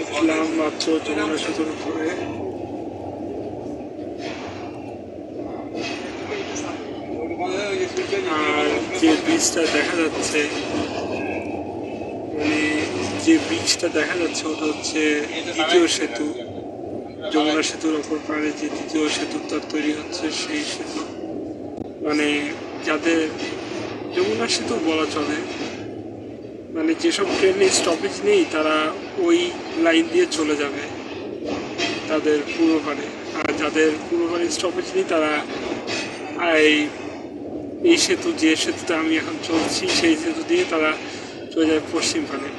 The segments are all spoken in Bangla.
উঠলাম মাত্র যমুনা সেতুর উপরে। আর যে ব্রিজটা দেখা যাচ্ছে, মানে যে ব্রিজটা দেখা যাচ্ছে ওটা হচ্ছে দ্বিতীয় সেতু। যমুনা সেতুর অপর পাড়ে যে দ্বিতীয় সেতুটা তৈরি হচ্ছে সেই সেতু, মানে যাদের যমুনা সেতু বলা চলে, মানে যেসব ট্রেনে স্টপেজ নেই তারা ওই লাইন দিয়ে চলে যাবে তাদের পূর্বপাড়ে, আর যাদের পূর্বপাড়ে স্টপেজ নেই তারা এই সেতু, যে সেতুতে আমি এখন চলছি সেই সেতু দিয়ে তারা চলে যায় পশ্চিম পাড়ে।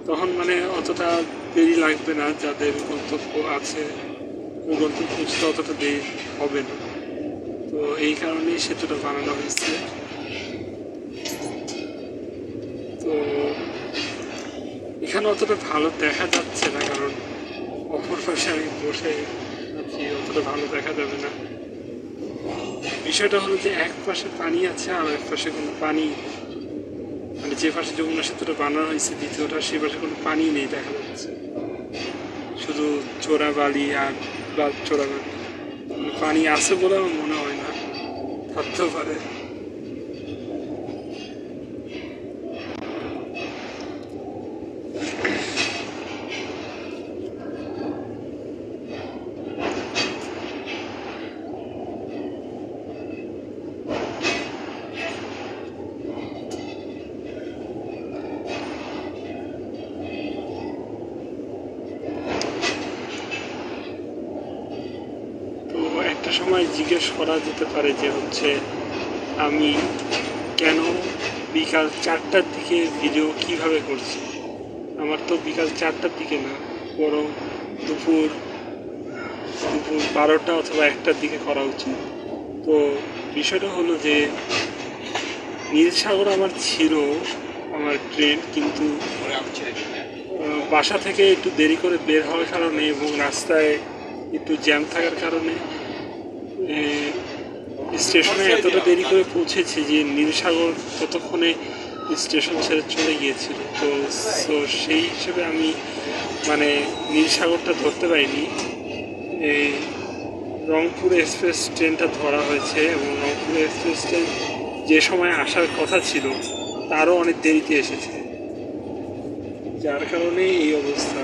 তখন মানে অতটা দেরি লাগবে না, যাদের গন্তব্য আছে ওই গন্তব্য পৌঁছতে অতটা দেরি হবে না। তো এই কারণেই সেতুটা বানানো হয়েছে। তো এখানে অতটা ভালো দেখা যাচ্ছে না, কারণ অপর পাশে আমি বসে আছি, অতটা ভালো দেখা যাবে না। বিষয়টা হলো যে এক পাশে পানি আছে আর এক পাশে কোনো পানি, মানে যে পাশে যমুনা সেতুটা বানানো হয়েছে দ্বিতীয়টা, সেই পাশে কোনো পানি নেই দেখা যাচ্ছে, শুধু চোরা বালি আর চোরা বালি। পানি আছে বলে আমার মনে হয় না, থাকতেও পারে। একটা সময় জিজ্ঞেস করা যেতে পারে যে হচ্ছে আমি কেন বিকাল 4টার দিকে ভিডিও কিভাবে করছি। আমার তো বিকাল 4টার দিকে না, বরং দুপুর 12টা অথবা 1টার দিকে করা উচিত। তো বিষয়টা হলো যে নীলসাগর আমার ছিল আমার ট্রেন, কিন্তু বাসা থেকে একটু দেরি করে বের হওয়ার কারণে এবং রাস্তায় একটু জ্যাম থাকার কারণে স্টেশনে এতটা দেরি করে পৌঁছেছি যে নীলসাগর ততক্ষণে স্টেশন ছেড়ে চলে গিয়েছিল। তো সেই হিসেবে আমি মানে নীলসাগরটা ধরতে পারিনি। রংপুর এক্সপ্রেস ট্রেনটা ধরা হয়েছে এবং রংপুর এক্সপ্রেস ট্রেন যে সময় আসার কথা ছিল তারও অনেক দেরিতে এসেছে, যার কারণে এই অবস্থা।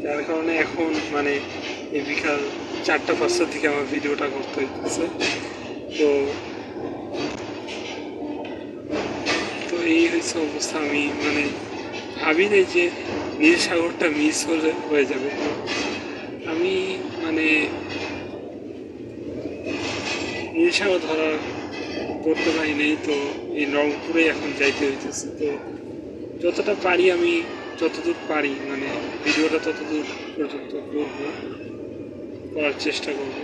যার কারণে এখন মানে এই বিকাল 4টা-5টার দিকে আমার ভিডিওটা করতে হচ্ছে। তো এই হয়েছে অবস্থা। আমি মানে ভাবি নাই যে নীলসাগরটা মিস হয়ে যাবে। আমি মানে নীলসাগর করতে পারি নাই, তো এই রংপুরে এখন যাইতে হইতেছে। তো যতটা পারি আমি, যতদূর পারি মানে ভিডিওটা ততদূর পর্যন্ত করবো, করার চেষ্টা করব।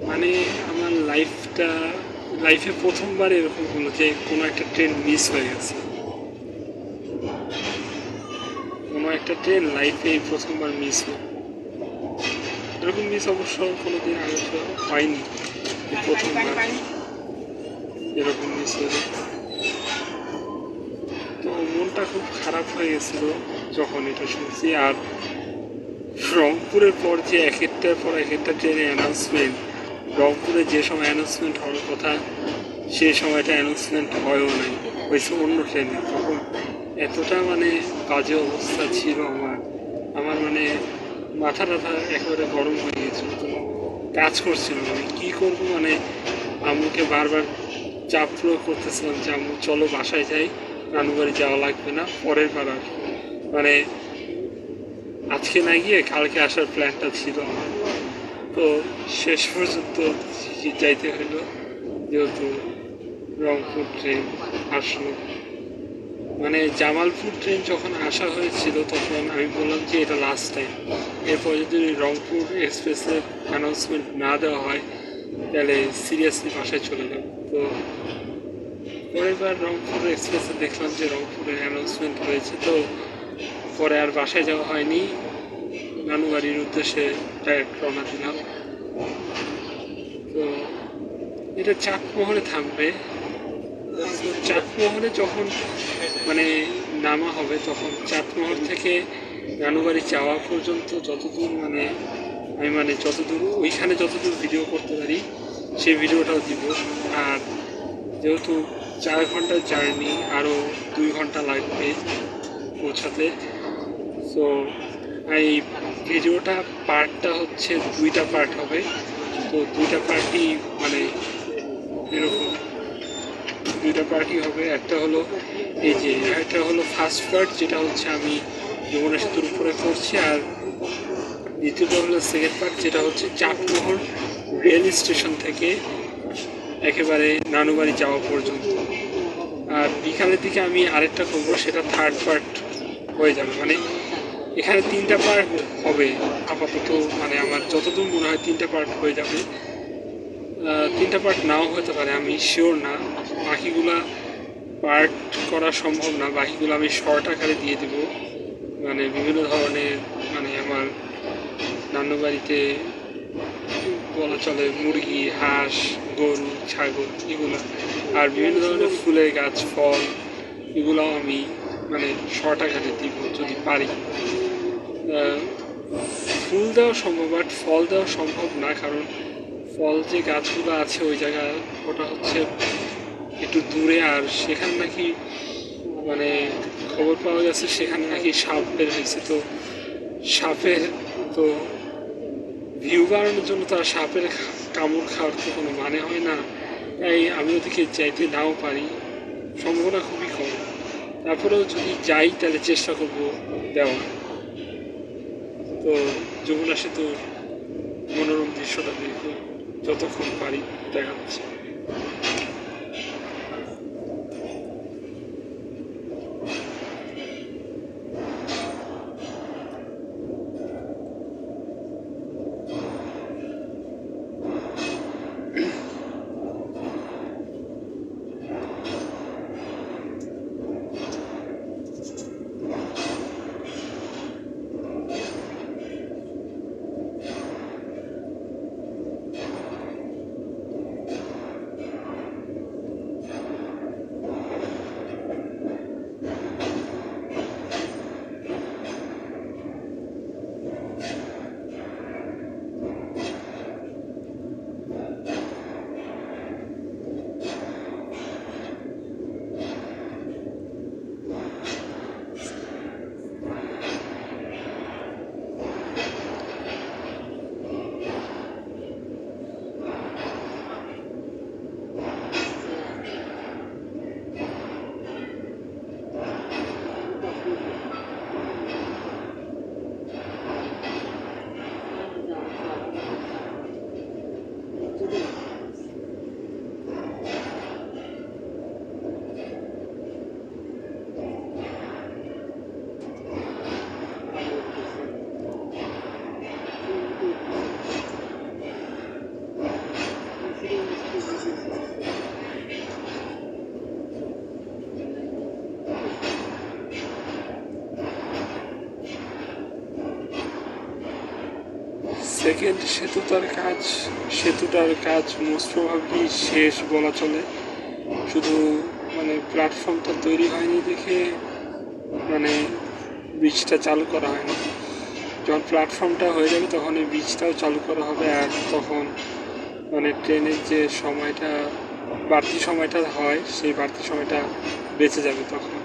মানে আমার লাইফে প্রথমবার এরকম হলো যে কোনো একটা ট্রেন মিস হয়ে গেছে। কোনো একটা ট্রেন লাইফে প্রথমবার মিস হলো। এরকম মিস অবশ্য কোনোদিন আগে হয়নি, প্রথমবার এরকম মিস হয়েছে। তো মনটা খুব খারাপ হয়ে গেছিলো যখন এটা শুনছি। আর রংপুরের পর যে এক একটার পর এক একটা ট্রেনে অ্যানাউন্সমেন্ট, রংপুরে যে সময় অ্যানাউন্সমেন্ট হওয়ার কথা সেই সময়টা অ্যানাউন্সমেন্ট হয়ও নাই, হয়েছে অন্য ট্রেনে। তখন এতটা মানে বাজে অবস্থা ছিল আমার মানে মাথা টাথা একেবারে গরম হয়ে গিয়েছিল, কোনো কাজ করছিল মানে কী করবো। মানে আম্মুকে বারবার চাপ প্রয়োগ করতেছিলাম যে আম্মু চলো বাসায় যাই, রানুবাড়ি যাওয়া লাগবে না, পরের বার আসবো। মানে আজকে না গিয়ে কালকে আসার প্ল্যানটা ছিল আমার। তো শেষ পর্যন্ত যাইতে হলো, যেহেতু রংপুর ট্রেন আসলো। মানে জামালপুর ট্রেন যখন আসা হয়েছিল তখন আমি বললাম যে এটা লাস্ট টাইম, এরপর যদি রংপুর এক্সপ্রেসের অ্যানাউন্সমেন্ট না দেওয়া হয় তাহলে সিরিয়াসলি বাসায় চলে যাব। তো পরের বার রংপুর এক্সপ্রেসে দেখলাম যে রংপুরের অ্যানাউন্সমেন্ট হয়েছে, তো পরে আর বাসায় যাওয়া হয়নি, নানু বাড়ির উদ্দেশ্যে ডাইরেক্ট রওনা দিলাম। তো এটা চাটমোহরে থামবে। চাটমোহরে যখন মানে নামা হবে তখন চাটমোহর থেকে রানুবাড়ি যাওয়া পর্যন্ত যতদূর আমি যতদূর ওইখানে যতদূর ভিডিও করতে পারি সেই ভিডিওটাও দিব। আর যেহেতু 4 ঘন্টার জার্নি, আরও 2 ঘন্টা লাগবে পৌঁছাতে, সো এই ভিডিওটা পার্টটা হচ্ছে 2টা পার্ট হবে। তো 2টা পার্টই এরকম 2টা পার্টই হবে। একটা হলো একটা হলো ফার্স্ট পার্ট, যেটা হচ্ছে আমি যমুনা সেতুর উপরে করছি, আর দ্বিতীয়টা হলো সেকেন্ড পার্ট, যেটা হচ্ছে চাটমোহর রেল স্টেশন থেকে একেবারে নানুবাড়ি যাওয়া পর্যন্ত। আর বিকালের দিকে আমি আরেকটা করবো, সেটা থার্ড পার্ট হয়ে যাবে। এখানে 3টা পার্ট হবে আপাতত, আমার যতদূর মনে হয় 3টা পার্ট হয়ে যাবে। 3টা পার্ট নাও হতে পারে, আমি শিওর না। বাকিগুলা পার্ট করা সম্ভব না, বাকিগুলো আমি শর্ট আকারে দিয়ে দেব। বিভিন্ন ধরনের আমার নানু বাড়িতে বলা চলে মুরগি, হাঁস, গরু, ছাগল এগুলো, আর বিভিন্ন ধরনের ফুলের গাছ, ফল, এগুলোও আমি শর্ট আকারে দিব যদি পারি। ফুল দেওয়া সম্ভব, বাট ফল দেওয়া সম্ভব না, কারণ ফল যে গাছগুলো আছে ওই জায়গায় ওটা হচ্ছে একটু দূরে, আর সেখানে নাকি খবর পাওয়া গেছে সেখানে নাকি সাপ বের হয়েছে। তো সাপের তো ভিউ বাড়ানোর জন্য তো আর সাপের কামড় খাওয়ার তো কোনো মানে হয় না, তাই আমি ওদিকে যাইতে নাও পারি, সম্ভাবনা খুবই কম। তারপরেও যদি যাই তাহলে চেষ্টা করব দেওয়া। তো যমুনা সেতুর মনোরম দৃশ্যটা দেখব যতক্ষণ পারি দেখাচ্ছি। সেকেন্ড সেতুটার কাজ মোস্ট প্রবাবলি শেষ বলা চলে। শুধু প্ল্যাটফর্মটা তৈরি হয়নি দেখে ব্রিজটা চালু করা হয়নি। যখন প্ল্যাটফর্মটা হয়ে যাবে তখন এই ব্রিজটাও চালু করা হবে, আর তখন ট্রেনের যে বাড়তি সময়টা হয় সেই বাড়তি সময়টা বেঁচে যাবে তখন।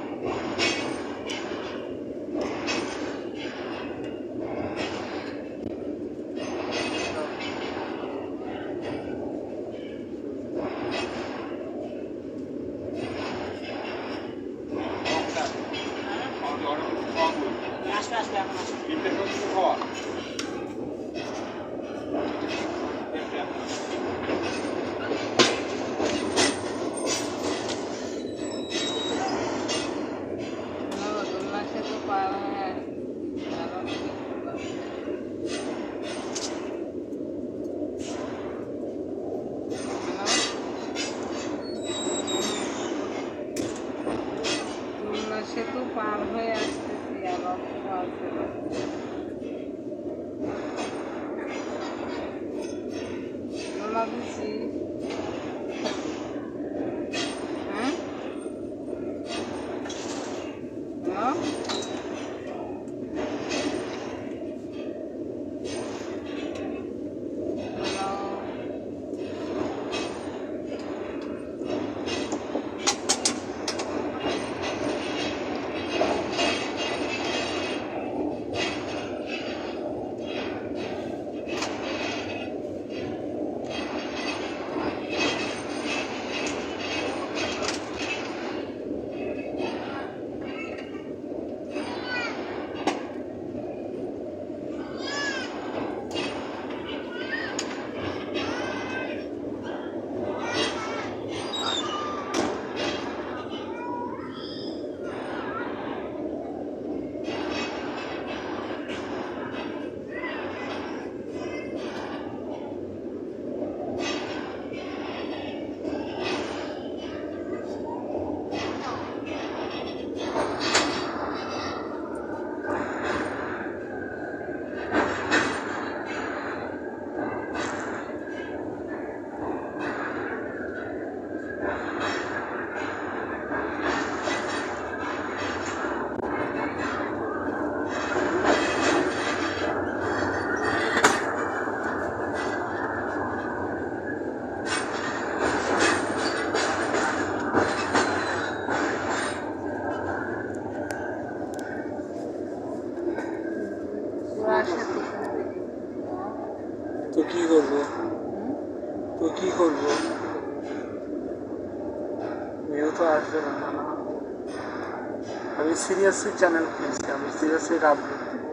দিছি। হ্যাঁ? হ্যালো? তো কি করবো? ভিউ তো আসবে না। আমি সিরিয়াসলি চ্যানেল খুলছি, আমি সিরিয়াসলি আপলোড দিব।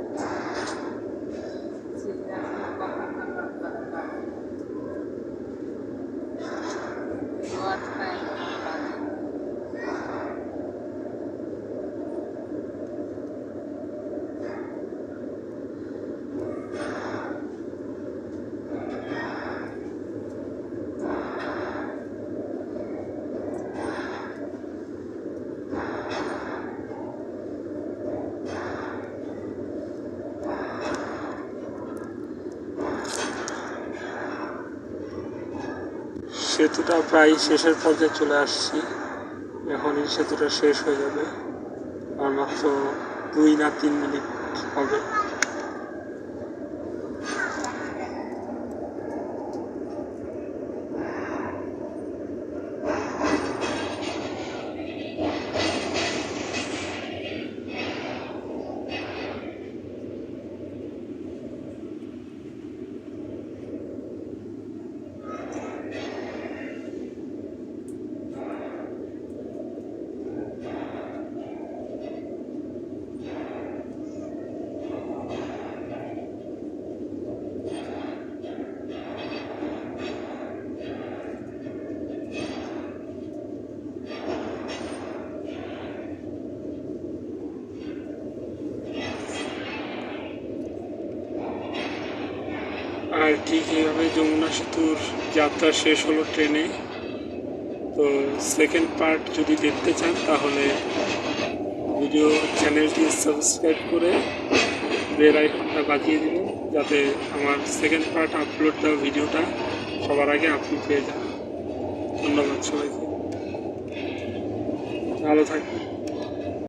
সেতুটা প্রায় শেষের পর্যায়ে চলে আসছি। এখন এই সেতুটা শেষ হয়ে যাবে, আর মাত্র 2 না 3 মিনিট হবে। আর ঠিক এইভাবে যমুনা সেতুর যাত্রা শেষ হলো ট্রেনে। তো সেকেন্ড পার্ট যদি দেখতে চান তাহলে ভিডিও চ্যানেলটি সাবস্ক্রাইব করে বেল আইকনটা বাজিয়ে দিবেন, যাতে আমার সেকেন্ড পার্ট আপলোড দেওয়া ভিডিওটা সবার আগে আপনি পেয়ে যান। ধন্যবাদ সবাইকে, ভালো থাকবেন।